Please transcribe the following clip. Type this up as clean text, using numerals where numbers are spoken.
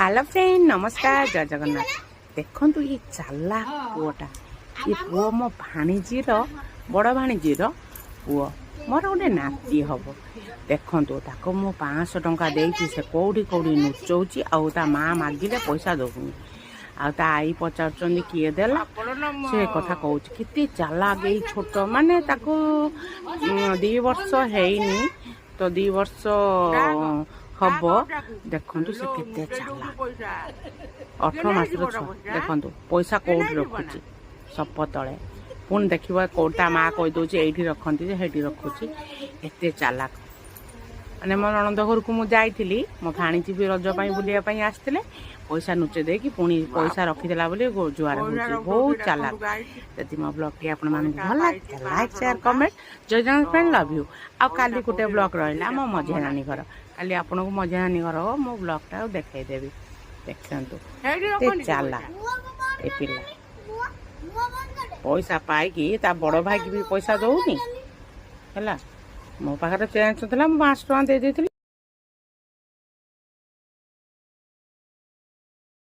Hello friend नमस्कार जय जगन्नाथ। देखु ये चाला पुआटा ये पुओ मो भाणीजीर बड़ भाणीजीर पुओ मोर गोटे नाती हम। देखु ताको मु 500 टंका देती से कौड़ी कौड़ी नुचौची आ माँ मागिले पैसा दौनी आ आई पचार किए देला से कथा कहूँ केते चाला गई छोट माने ताको 2 वर्ष हैनी तो 2 वर्ष हम। देखु से केते चाला 18 मास देखु पैसा कौटी रखुची सप तले पुणी देखिए कौटा माँ कहीदे ये रखती से रखुची एत चालाक। मैंने मो नणंद घर को मुझे मो भाणीजी भी रजपाई बुलायापाई आसते पैसा नुचे देकी पुणी पैसा रखीदेला जुआर बहुत चालाक। यदि मो ब्लॉग टी आप भल लगे लाइक शेयर कमेंट जय जगन्नाथ फ्रेंड लव यू। आ काली गोटे ब्लॉग रहा मो मझिया नानी घर काली आपन को मझिया नानी घर मो ब्लॉगटा देखदेवी देखते चाला ए पिला पैसा पाई ता बड़ भाई की भी पैसा दौनी है मो पाखे चेंज था 5 टଙ୍କା दे